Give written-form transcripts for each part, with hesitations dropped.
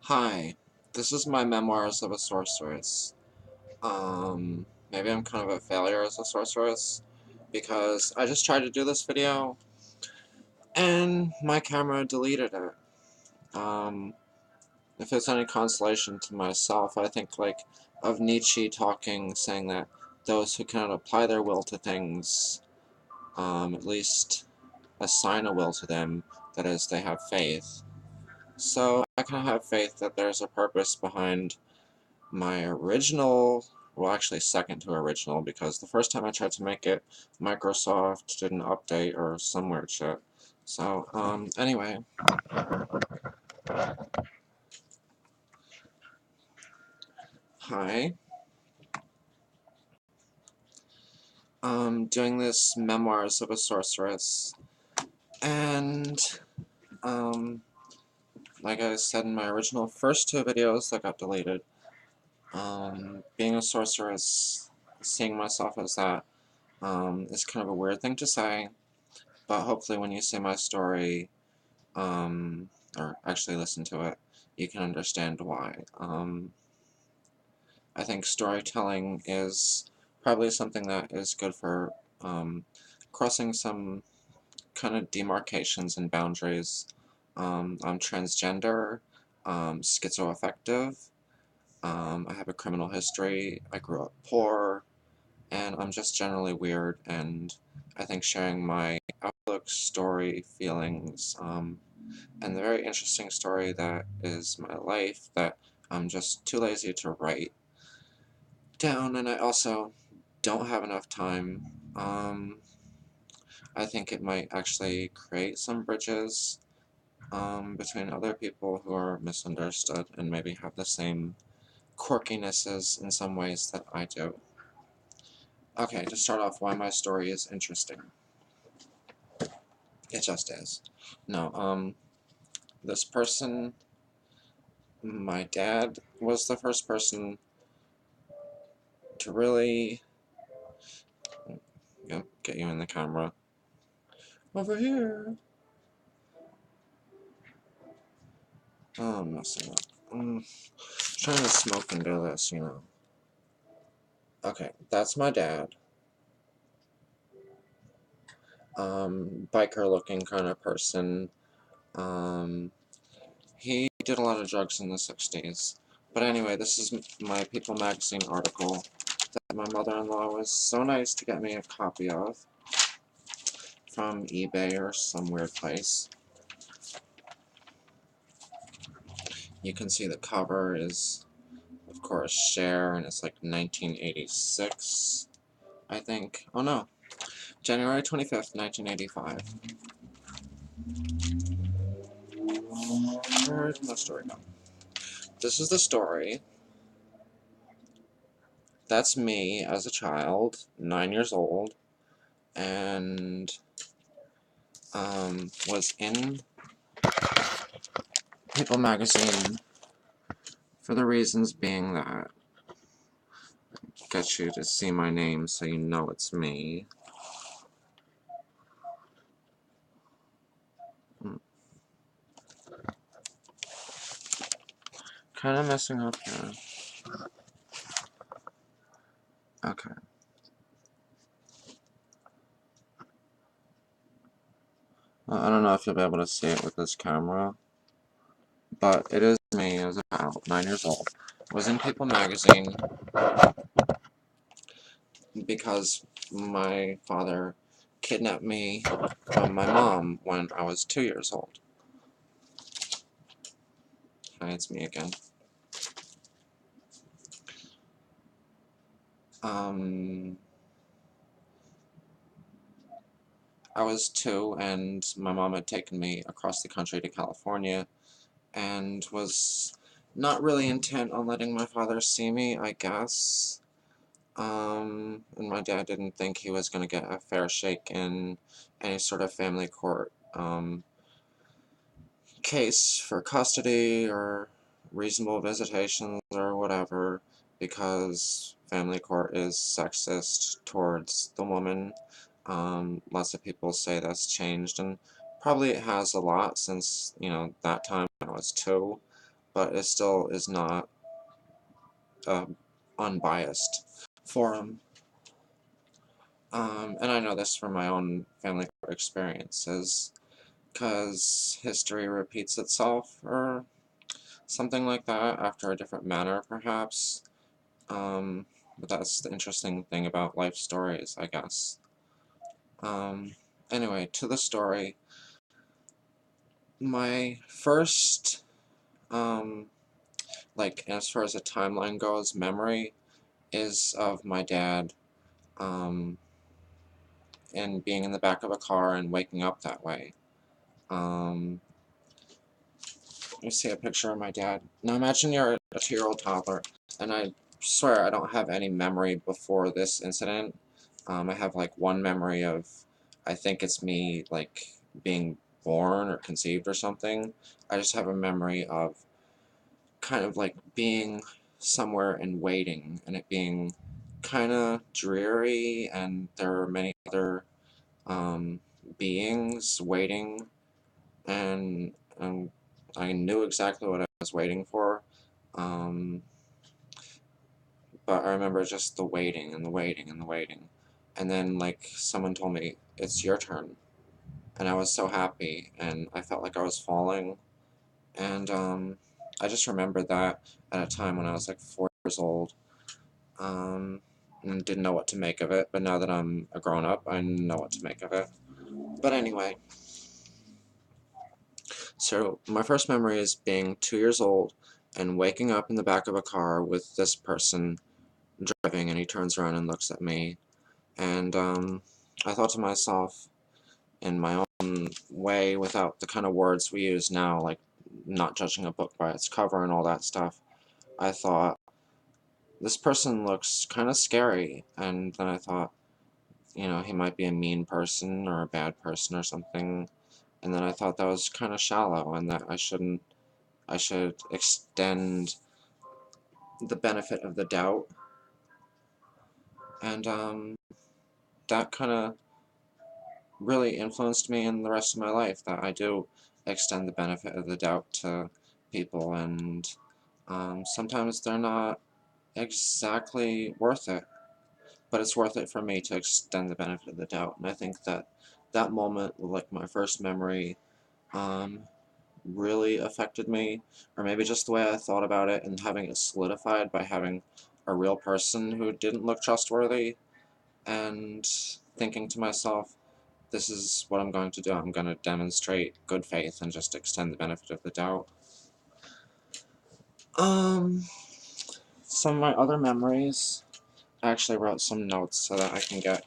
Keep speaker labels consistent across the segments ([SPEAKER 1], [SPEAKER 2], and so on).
[SPEAKER 1] Hi, this is my Memoirs of a Sorceress. Maybe I'm kind of a failure as a sorceress, because I just tried to do this video, and my camera deleted it. If it's any consolation to myself, I think, of Nietzsche talking, saying that those who cannot apply their will to things, at least assign a will to them, that is, they have faith. So, I kind of have faith that there's a purpose behind my original, well, actually second to original, because the first time I tried to make it, Microsoft didn't update or some weird shit. So, anyway. Hi. Doing this Memoirs of a Sorceress, and, like I said in my original first two videos that got deleted, being a sorceress, seeing myself as that, is kind of a weird thing to say, but hopefully when you see my story, or actually listen to it, you can understand why. I think storytelling is probably something that is good for crossing some kind of demarcations and boundaries. I'm transgender, schizo-affective, I have a criminal history, I grew up poor, and I'm just generally weird, and I think sharing my outlook, story, feelings, and the very interesting story that is my life that I'm just too lazy to write down, and I also don't have enough time. I think it might actually create some bridges between other people who are misunderstood and maybe have the same quirkinesses in some ways that I do. Okay, to start off, why my story is interesting. It just is. No, this person, my dad, was the first person to really get you in the camera. Over here. Oh, I'm messing up. Trying to smoke and do this, you know. Okay, that's my dad. Biker looking kind of person. He did a lot of drugs in the 60s. But anyway, this is my People magazine article that my mother-in-law was so nice to get me a copy of from eBay or some weird place. You can see the cover is, of course, Cher, and it's like 1986, I think. Oh no, January 25th, 1985. Where did my story go? This is the story. That's me as a child, 9 years old, and was in People magazine for the reasons being that get you to see my name so you know it's me. Kind of messing up here. Okay. Well, I don't know if you'll be able to see it with this camera, but it is me as a child, 9 years old. Was in People magazine because my father kidnapped me from my mom when I was 2 years old. Hi, it's me again. I was 2, and my mom had taken me across the country to California, and was not really intent on letting my father see me, I guess. And my dad didn't think he was going to get a fair shake in any sort of family court case for custody or reasonable visitations or whatever, because family court is sexist towards the woman. Lots of people say that's changed, and probably it has a lot since, you know, that time when I was 2. but it still is not unbiased forum. And I know this from my own family experiences, because history repeats itself, or something like that, after a different manner, perhaps. But that's the interesting thing about life stories, I guess. Um, anyway, to the story. My first, like, as far as the timeline goes, memory is of my dad, um, and being in the back of a car and waking up that way. Um, Let me see a picture of my dad. Now imagine you're a 2-year-old toddler, and I swear I don't have any memory before this incident. I have like one memory of, I think it's me like being born or conceived or something. I just have a memory of kind of like being somewhere and waiting, and it being kind of dreary, and there were many other beings waiting, and I knew exactly what I was waiting for, um, but I remember just the waiting and the waiting and the waiting, and then like someone told me, it's your turn, and I was so happy, and I felt like I was falling, and I just remembered that at a time when I was like 4 years old, and didn't know what to make of it, but now that I'm a grown-up, I know what to make of it. But anyway, so my first memory is being 2 years old and waking up in the back of a car with this person driving, and he turns around and looks at me, and I thought to myself, in my own way, without the kind of words we use now, like not judging a book by its cover and all that stuff, I thought, this person looks kind of scary, and then I thought, he might be a mean person or a bad person or something, and then I thought that was kind of shallow, and that I should extend the benefit of the doubt, and that kind of really influenced me in the rest of my life, that I do extend the benefit of the doubt to people, and sometimes they're not exactly worth it, but it's worth it for me to extend the benefit of the doubt, and I think that that moment, like my first memory, um, really affected me, or maybe just the way I thought about it, and having it solidified by having a real person who didn't look trustworthy, and thinking to myself, this is what I'm going to do. I'm going to demonstrate good faith and just extend the benefit of the doubt. Um, some of my other memories, I actually wrote some notes so that I can get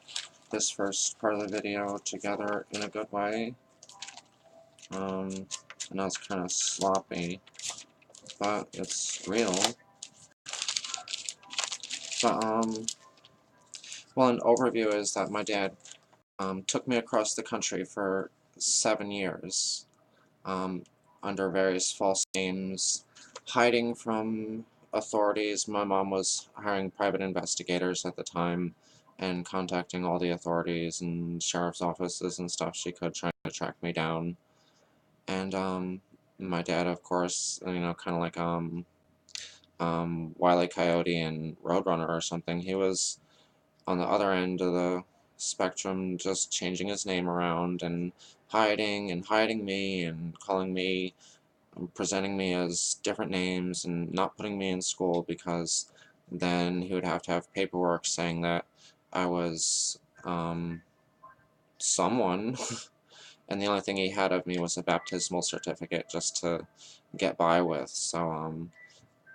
[SPEAKER 1] this first part of the video together in a good way. And I was kind of sloppy, but it's real. But, well, an overview is that my dad took me across the country for 7 years, um, under various false names, hiding from authorities. My mom was hiring private investigators at the time and contacting all the authorities and sheriff's offices and stuff she could, trying to track me down. And my dad, of course, kind of like Wile E. Coyote and Roadrunner or something, he was on the other end of the spectrum, just changing his name around and hiding me and calling me, presenting me as different names and not putting me in school, because then he would have to have paperwork saying that I was someone, and the only thing he had of me was a baptismal certificate just to get by with. So,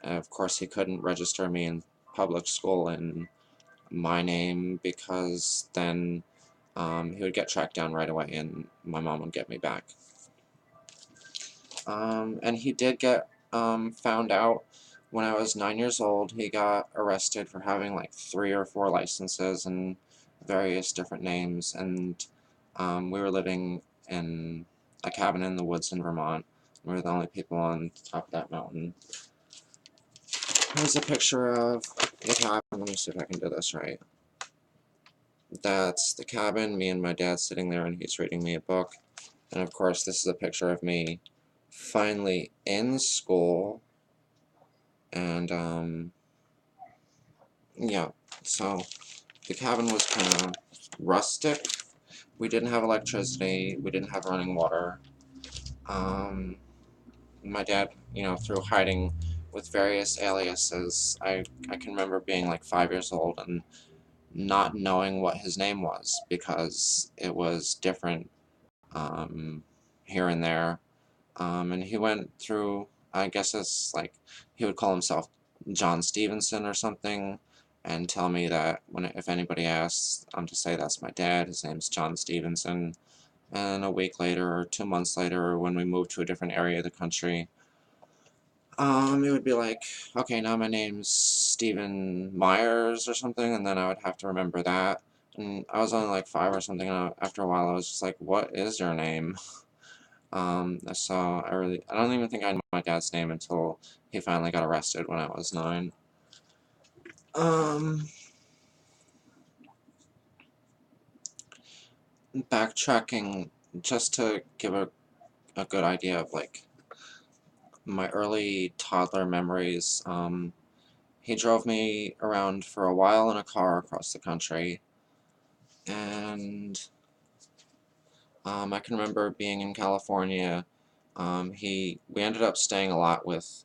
[SPEAKER 1] of course, he couldn't register me in public school in my name, because then he would get tracked down right away and my mom would get me back. And he did get found out when I was 9 years old. He got arrested for having like 3 or 4 licenses and various different names, and we were living in a cabin in the woods in Vermont. We were the only people on top of that mountain. Here's a picture of the cabin. Let me see if I can do this right. That's the cabin, me and my dad sitting there, and he's reading me a book. And of course, this is a picture of me finally in school, And, yeah, so the cabin was kind of rustic. We didn't have electricity, we didn't have running water. Um, my dad, through hiding with various aliases, I can remember being like 5 years old and not knowing what his name was because it was different um, here and there. And he went through, I guess it's like, he would call himself John Stevenson or something, and tell me that if anybody asks, I'm to say that's my dad, his name's John Stevenson. And a week later, or 2 months later, when we moved to a different area of the country, it would be like, okay, now my name's Stephen Myers or something, and then I would have to remember that. And I was only like 5 or something, and after a while I was just like, what is your name? So I don't even think I knew my dad's name until he finally got arrested when I was 9. Um, Backtracking, just to give a good idea of like my early toddler memories, he drove me around for a while in a car across the country, and I can remember being in California. We ended up staying a lot with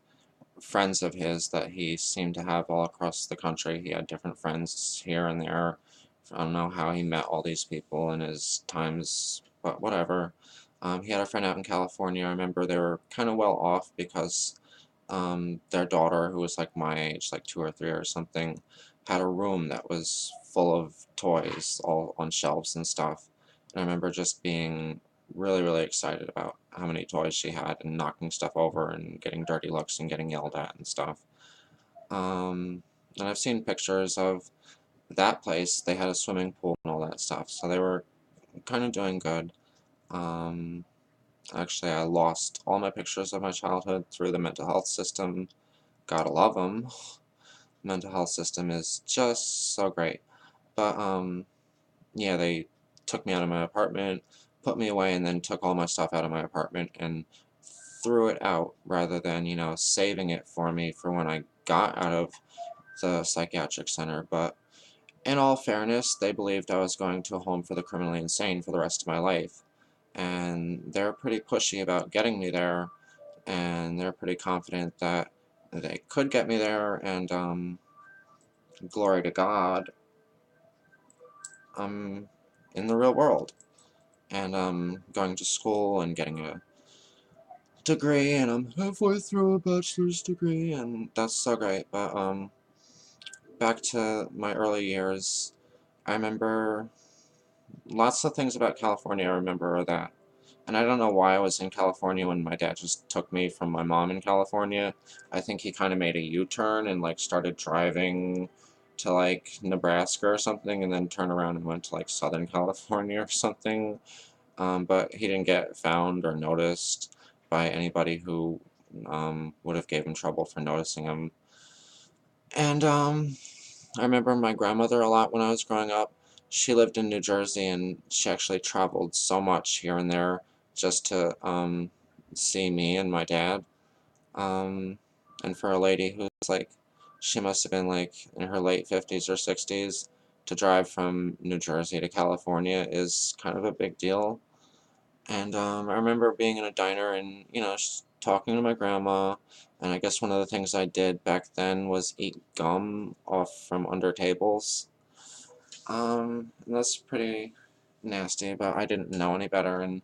[SPEAKER 1] friends of his that he seemed to have all across the country. He had different friends here and there. I don't know how he met all these people in his times, but whatever. He had a friend out in California. I remember they were kind of well off because their daughter, who was like my age, like 2 or 3 or something, had a room that was full of toys, all on shelves and stuff. And I remember just being really, really excited about how many toys she had and knocking stuff over and getting dirty looks and getting yelled at and stuff. And I've seen pictures of that place. They had a swimming pool and all that stuff, so they were kind of doing good. Um, Actually, I lost all my pictures of my childhood through the mental health system. Gotta love them. Mental health system is just so great. But yeah, they took me out of my apartment, put me away, and then took all my stuff out of my apartment and threw it out rather than, saving it for me for when I got out of the psychiatric center. But in all fairness, they believed I was going to a home for the criminally insane for the rest of my life. And they're pretty pushy about getting me there, and they're pretty confident that they could get me there, and glory to God, I'm in the real world. And I'm going to school and getting a degree, and I'm halfway through a bachelor's degree, and that's so great. But back to my early years, I remember lots of things about California. I remember are that, and I don't know why I was in California when my dad just took me from my mom in California. I think he kind of made a U-turn and like started driving to like Nebraska or something, and then turned around and went to like Southern California or something. But he didn't get found or noticed by anybody who would have gave him trouble for noticing him. And I remember my grandmother a lot when I was growing up. She lived in New Jersey, and she actually traveled so much here and there just to see me and my dad. Um, and for a lady who's like, she must have been like in her late 50s or 60s, to drive from New Jersey to California is kind of a big deal. And I remember being in a diner and, talking to my grandma. And I guess one of the things I did back then was eat gum off from under tables. And that's pretty nasty, but I didn't know any better. And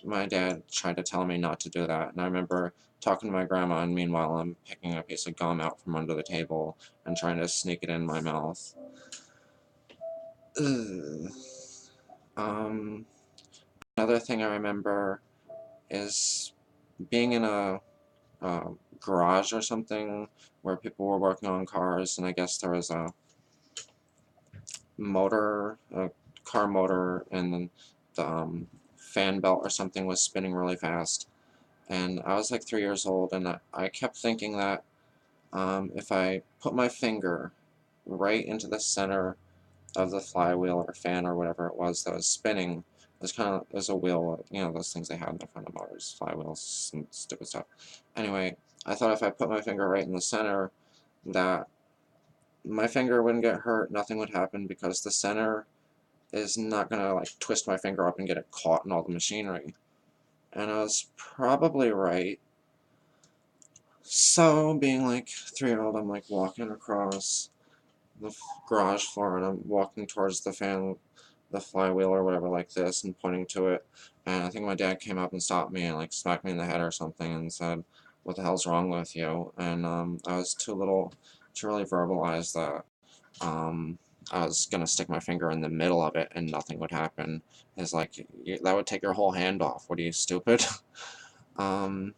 [SPEAKER 1] my dad tried to tell me not to do that. And I remember talking to my grandma, and meanwhile, I'm picking a piece of gum out from under the table and trying to sneak it in my mouth. Ugh. Um, Another thing I remember is being in a garage or something where people were working on cars, and I guess there was a car motor, and then the fan belt or something was spinning really fast. And I was like 3 years old, and I kept thinking that if I put my finger right into the center of the flywheel or fan or whatever it was that was spinning, it was a wheel, those things they had in the front of motors, flywheels, and stupid stuff. Anyway, I thought if I put my finger right in the center, that my finger wouldn't get hurt, nothing would happen because the center is not gonna like twist my finger up and get it caught in all the machinery. And I was probably right. So, being like 3-year-old, I'm like walking across the garage floor and I'm walking towards the fan, the flywheel or whatever like this and pointing to it. And I think my dad came up and stopped me and like smacked me in the head or something and said, "What the hell's wrong with you?" And I was too little to really verbalize that. Um, I was gonna stick my finger in the middle of it and nothing would happen. It's like, that would take your whole hand off. What are you, stupid? um,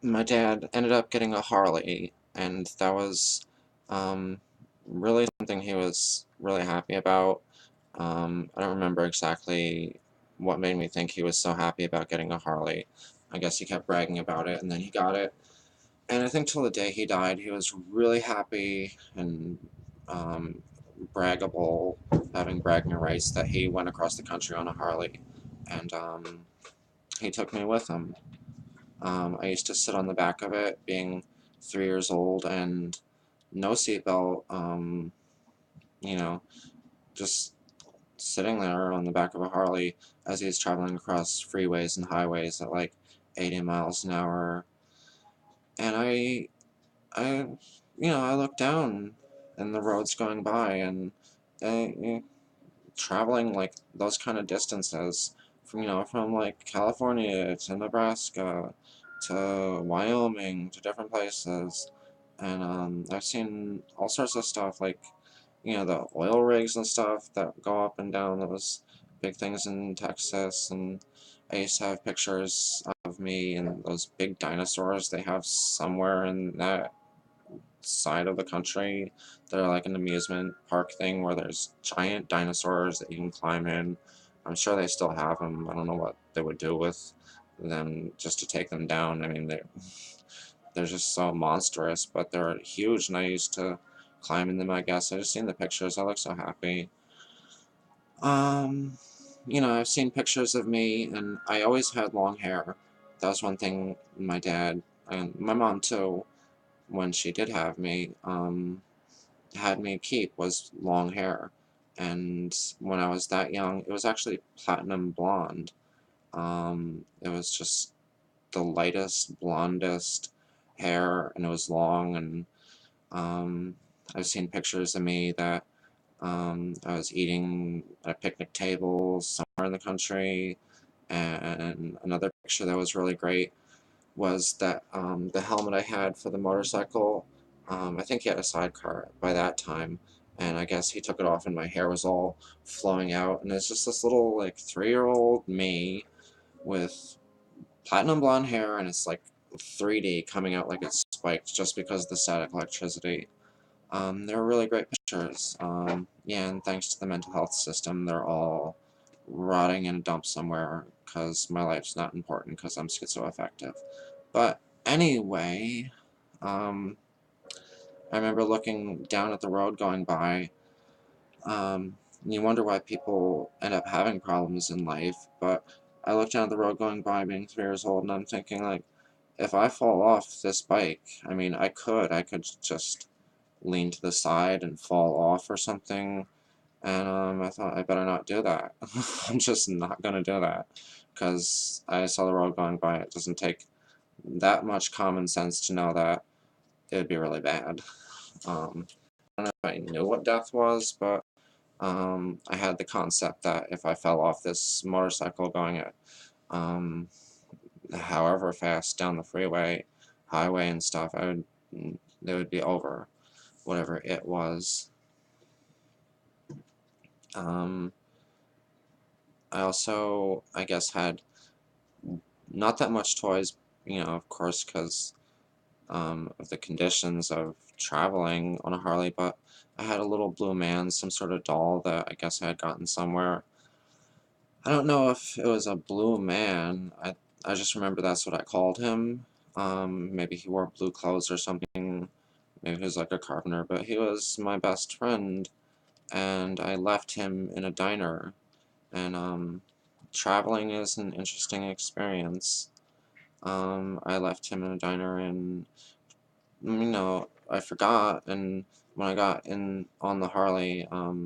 [SPEAKER 1] my dad ended up getting a Harley, and that was um, really something he was really happy about. I don't remember exactly what made me think he was so happy about getting a Harley. I guess he kept bragging about it, and then he got it. And I think till the day he died, he was really happy and um, braggable, having bragging rights that he went across the country on a Harley. And he took me with him. I used to sit on the back of it, being 3 years old, and no seatbelt, you know, just sitting there on the back of a Harley as he's traveling across freeways and highways at like 80 miles an hour. And I, I look down and the roads going by, and uh, traveling like those kind of distances from like California to Nebraska to Wyoming to different places. And I've seen all sorts of stuff like the oil rigs and stuff that go up and down those big things in Texas. And I used to have pictures of me and those big dinosaurs they have somewhere in that side of the country that are like an amusement park thing where there's giant dinosaurs that you can climb in. I'm sure they still have them. I don't know what they would do with them just to take them down. I mean, they're just so monstrous, but they're huge, and I used to climb in them, I guess. I just seen the pictures. I look so happy. Um, I've seen pictures of me, and I always had long hair. That was one thing my dad and my mom too, when she did have me, had me keep was long hair. And when I was that young, it was actually platinum blonde. It was just the lightest, blondest hair, and it was long. And um, I've seen pictures of me that I was eating at a picnic table somewhere in the country. And another picture that was really great was that the helmet I had for the motorcycle, I think he had a sidecar by that time, and I guess he took it off and my hair was all flowing out, and it's just this little like 3-year-old me with platinum blonde hair, and it's like 3D coming out like it's spiked just because of the static electricity. They're really great pictures. Yeah, and thanks to the mental health system, they're all rotting in a dump somewhere because my life's not important because I'm schizo-affective. But anyway, um, I remember looking down at the road going by. And you wonder why people end up having problems in life, but I looked down at the road going by being 3 years old, and I'm thinking, like, if I fall off this bike, I mean, I could just lean to the side and fall off or something. And I thought I better not do that. I'm just not gonna do that because I saw the road going by. It doesn't take that much common sense to know that it would be really bad. I don't know if I knew what death was, but I had the concept that if I fell off this motorcycle going at um, however fast down the freeway, highway and stuff, it would be over, whatever it was. Um, I also, I guess, had not that much toys, of course, because of the conditions of traveling on a Harley, but I had a little blue man, some sort of doll that I guess I had gotten somewhere. I don't know if it was a blue man. I just remember that's what I called him. Maybe he wore blue clothes or something. Maybe he was like a carpenter, but he was my best friend, and I left him in a diner. And traveling is an interesting experience. I left him in a diner and, I forgot, and when I got in on the Harley, I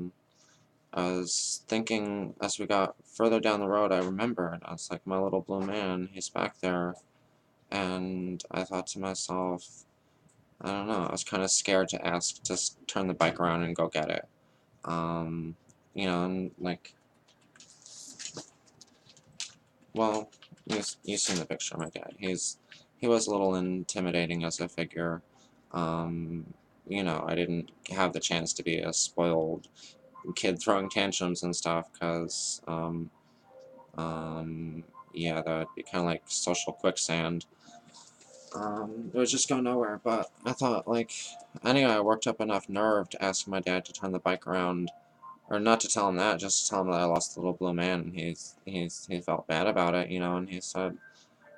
[SPEAKER 1] was thinking as we got further down the road, I remembered. I was like, my little blue man, he's back there. And I thought to myself, I don't know, I was kind of scared to ask, just turn the bike around and go get it. Um, and like, well, you've seen the picture of my dad. He was a little intimidating as a figure. Um, I didn't have the chance to be a spoiled kid throwing tantrums and stuff, because, yeah, that would be kind of like social quicksand. It would just go nowhere, but I thought, like, anyway, I worked up enough nerve to ask my dad to turn the bike around, or not to tell him that, just to tell him that I lost the little blue man, and he felt bad about it, and he said,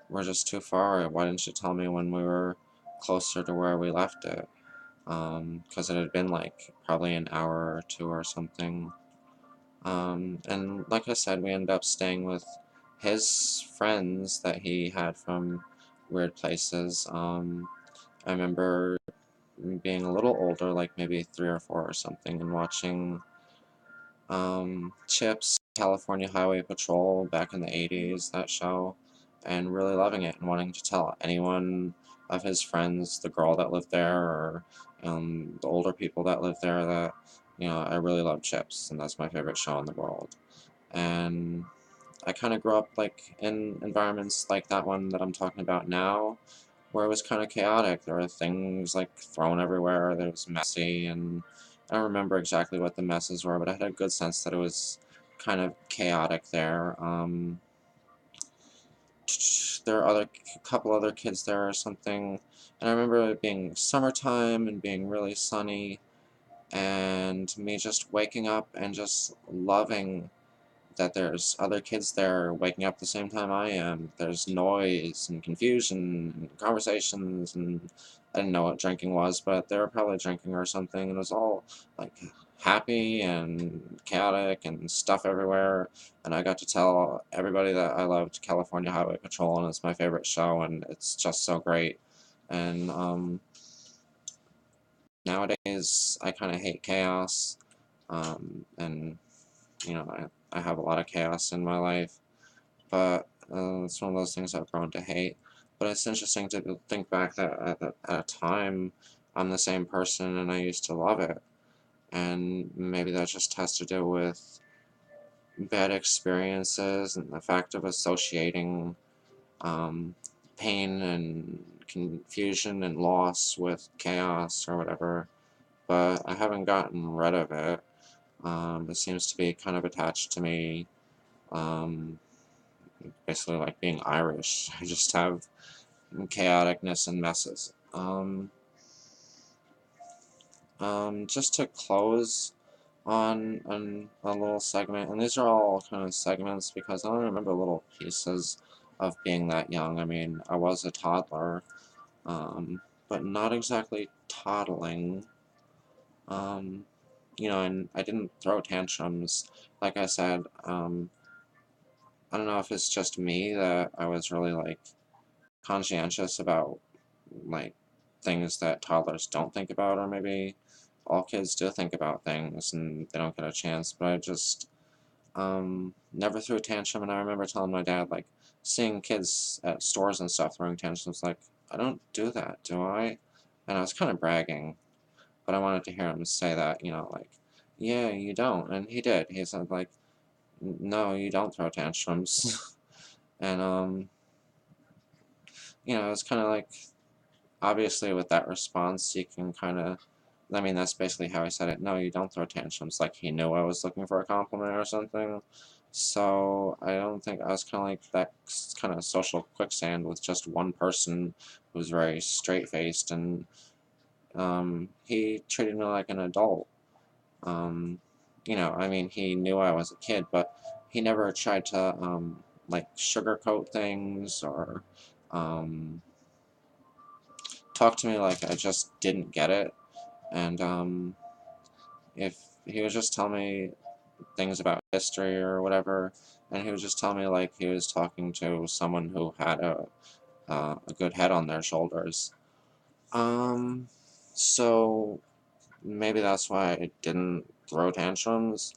[SPEAKER 1] we're just too far, why didn't you tell me when we were closer to where we left it? Because it had been, like, probably an hour or two or something. And like I said, we ended up staying with his friends that he had from weird places. I remember being a little older, like maybe 3 or 4 or something, and watching Chips, California Highway Patrol back in the 80s, that show, and really loving it and wanting to tell anyone of his friends, the girl that lived there, or the older people that lived there, that, I really love Chips, and that's my favorite show in the world. And I kind of grew up like in environments like that one that I'm talking about now, where it was kind of chaotic. There were things like thrown everywhere. It was messy, and I don't remember exactly what the messes were, but I had a good sense that it was kind of chaotic there. There are a couple other kids there or something, and I remember it being summertime and being really sunny, and me just waking up and just loving that there's other kids there waking up the same time I am. There's noise and confusion and conversations, and I didn't know what drinking was, but they were probably drinking or something, and it was all like happy and chaotic and stuff everywhere. And I got to tell everybody that I loved California Highway Patrol, and it's my favorite show, and it's just so great. And nowadays, I kind of hate chaos, and I have a lot of chaos in my life, but it's one of those things I've grown to hate. But it's interesting to think back that at a time, I'm the same person and I used to love it. And maybe that just has to do with bad experiences and the fact of associating um, pain and confusion and loss with chaos or whatever. But I haven't gotten rid of it. It seems to be kind of attached to me. Um, Basically like being Irish. I just have chaoticness and messes. Just to close on a little segment, and these are all kind of segments because I only remember little pieces of being that young. I mean, I was a toddler, but not exactly toddling. Um, and I didn't throw tantrums. Like I said, I don't know if it's just me that I was really like conscientious about like things that toddlers don't think about, or maybe all kids do think about things and they don't get a chance. But I just never threw a tantrum, and I remember telling my dad, like, seeing kids at stores and stuff throwing tantrums, like, I don't do that, do I? And I was kind of bragging, but I wanted to hear him say that, like, yeah, you don't. And he did. He said, like, no, you don't throw tantrums. And it's kind of like, obviously with that response you can kind of, I mean, that's basically how I said it. No, you don't throw tantrums. Like he knew I was looking for a compliment or something. So I don't think, I was kind of like that kind of social quicksand with just one person who was very straight-faced, and he treated me like an adult. um, I mean, he knew I was a kid, but he never tried to like sugarcoat things, or um, talk to me like I just didn't get it. And if he would just tell me things about history or whatever, and he would just tell me like he was talking to someone who had a good head on their shoulders. Um, so maybe that's why I didn't throw tantrums.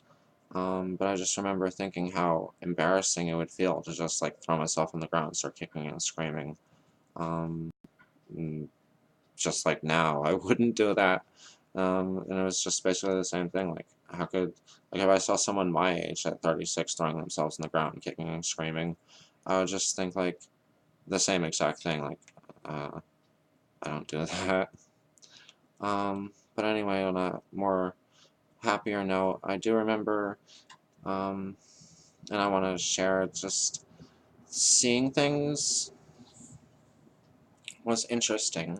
[SPEAKER 1] But I just remember thinking how embarrassing it would feel to just like throw myself on the ground and start kicking and screaming. Um, mm, just like now, I wouldn't do that. And it was just basically the same thing. Like, how could, like, if I saw someone my age at 36 throwing themselves on the ground, kicking and screaming, I would just think, like, the same exact thing. Like, uh, I don't do that. But anyway, on a more happier note, I do remember, um, and I want to share just seeing things was interesting.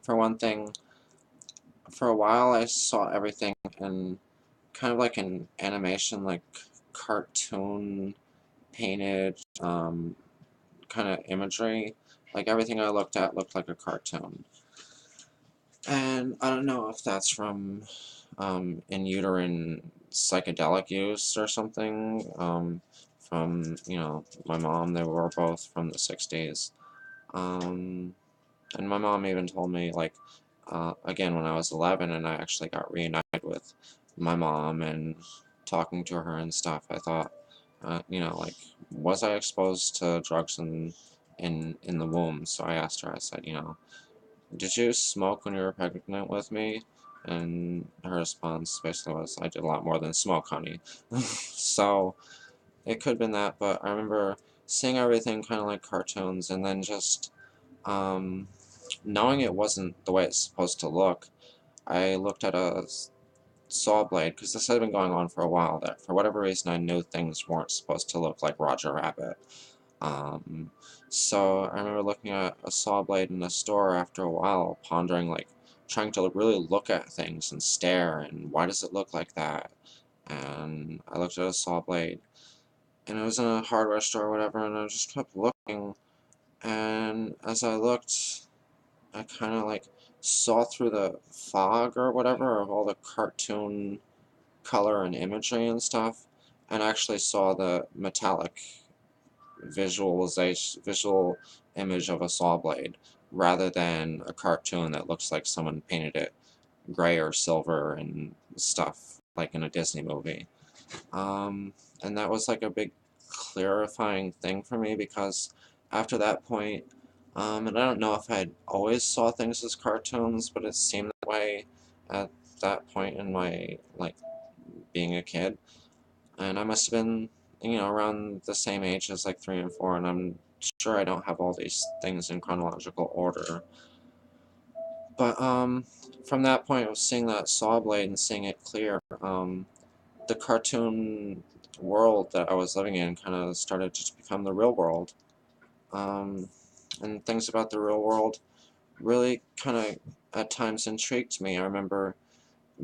[SPEAKER 1] For one thing, for a while I saw everything in kind of like an animation, like cartoon painted kind of imagery. Like everything I looked at looked like a cartoon. And I don't know if that's from in uterine psychedelic use or something. From, you know, my mom, they were both from the 60s. Um, and my mom even told me, like, again, when I was 11 and I actually got reunited with my mom and talking to her and stuff, I thought, you know, like, was I exposed to drugs in the womb? So I asked her, I said, you know, did you smoke when you were pregnant with me? And her response basically was, I did a lot more than smoke, honey. So it could have been that, but I remember seeing everything kind of like cartoons and then just um, knowing it wasn't the way it's supposed to look. I looked at a saw blade, because this had been going on for a while, that for whatever reason I knew things weren't supposed to look like Roger Rabbit. Um, so I remember looking at a saw blade in the store after a while, pondering, like, trying to really look at things and stare, and why does it look like that? And I looked at a saw blade, and it was in a hardware store or whatever, and I just kept looking, and as I looked, I kind of like saw through the fog or whatever of all the cartoon color and imagery and stuff, and actually saw the metallic visual image of a saw blade rather than a cartoon that looks like someone painted it gray or silver and stuff like in a Disney movie. Um, and that was like a big clarifying thing for me, because after that point, and I don't know if I always saw things as cartoons, but it seemed that way at that point in my, like, being a kid. And I must have been, you know, around the same age as like 3 and 4, and I'm sure I don't have all these things in chronological order. But from that point of seeing that saw blade and seeing it clear, the cartoon world that I was living in kind of started to become the real world. Um, and things about the real world really kind of at times intrigued me. I remember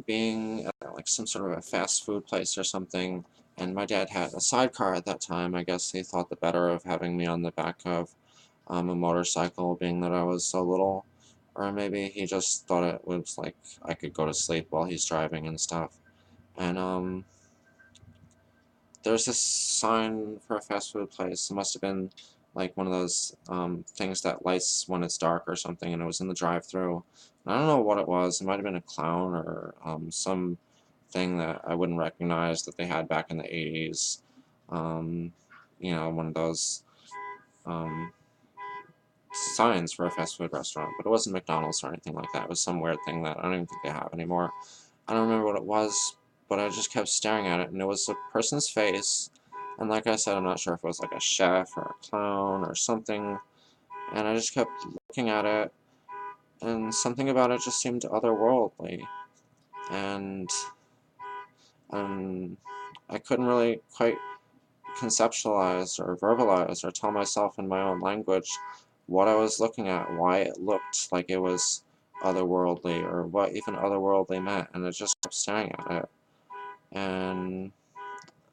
[SPEAKER 1] being at like some sort of a fast food place or something, and my dad had a sidecar at that time. I guess he thought the better of having me on the back of a motorcycle, being that I was so little. Or maybe he just thought it was like I could go to sleep while he's driving and stuff. And there's this sign for a fast food place. It must have been like one of those things that lights when it's dark or something, and it was in the drive-through. I don't know what it was. It might have been a clown or some thing that I wouldn't recognize that they had back in the 80s. Um, you know, one of those um, signs for a fast food restaurant, but it wasn't McDonald's or anything like that. It was some weird thing that I don't even think they have anymore. I don't remember what it was, but I just kept staring at it, and it was a person's face. And like I said, I'm not sure if it was like a chef or a clown or something. And I just kept looking at it, and something about it just seemed otherworldly. And um, I couldn't really quite conceptualize or verbalize or tell myself in my own language what I was looking at, why it looked like it was otherworldly, or what even otherworldly meant, and I just kept staring at it. And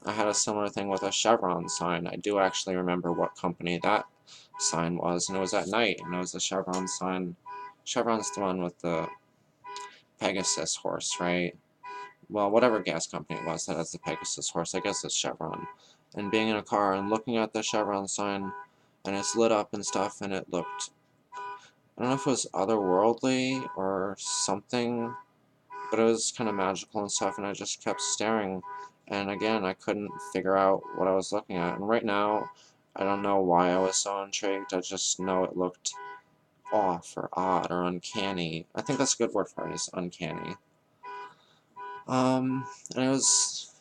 [SPEAKER 1] I had a similar thing with a Chevron sign. I do actually remember what company that sign was, and it was at night, and it was a Chevron sign. Chevron's the one with the Pegasus horse, right? Well, whatever gas company it was that has the Pegasus horse, I guess it's Chevron. And being in a car and looking at the Chevron sign, and it's lit up and stuff, and it looked, I don't know if it was otherworldly or something, but it was kind of magical and stuff, and I just kept staring, and again, I couldn't figure out what I was looking at, and right now, I don't know why I was so intrigued, I just know it looked off, or odd, or uncanny. I think that's a good word for it, is uncanny. And it's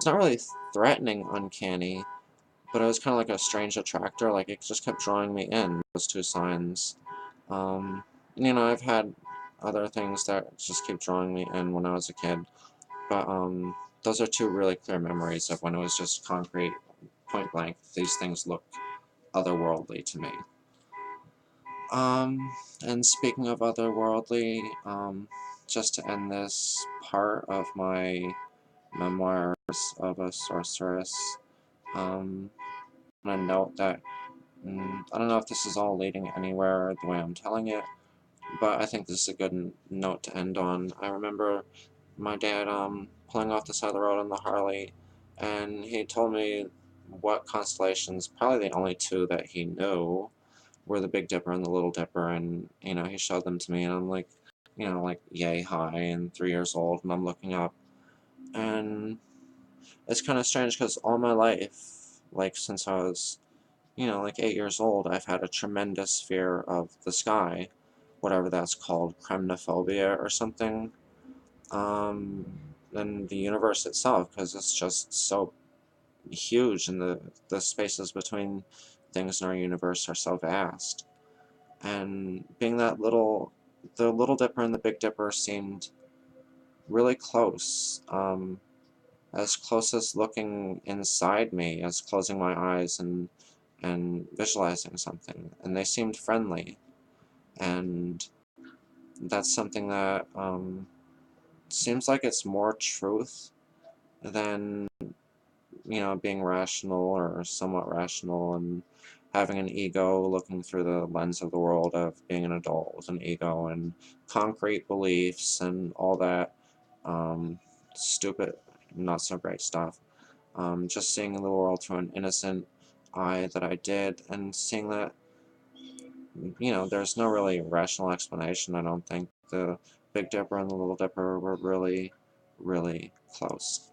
[SPEAKER 1] not really threatening uncanny, but it was kind of like a strange attractor, like it just kept drawing me in, those two signs. Um, I've had other things that just keep drawing me in when I was a kid, but those are two really clear memories of when it was just concrete, point blank, these things look otherworldly to me. Um, and speaking of otherworldly, just to end this part of my memoirs of a sorceress, um, I want to note that I don't know if this is all leading anywhere the way I'm telling it, but I think this is a good note to end on. I remember my dad pulling off the side of the road on the Harley, and he told me what constellations, probably the only two that he knew, were the Big Dipper and the Little Dipper, and he showed them to me, and I'm like, like yay high and 3 years old, and I'm looking up, and it's kind of strange because all my life, like since I was like 8 years old, I've had a tremendous fear of the sky, whatever that's called, cremnophobia or something, um, than the universe itself, because it's just so huge, and the spaces between things in our universe are so vast. And being that the Little Dipper and the Big Dipper seemed really close, as close as looking inside me, as closing my eyes and visualizing something, and they seemed friendly, and that's something that seems like it's more truth than being rational or somewhat rational, and having an ego looking through the lens of the world of being an adult with an ego and concrete beliefs and all that stupid, not so great stuff. Just seeing the world through an innocent eye that I did, and seeing that, there's no really rational explanation, I don't think. The Big Dipper and the Little Dipper were really, really close.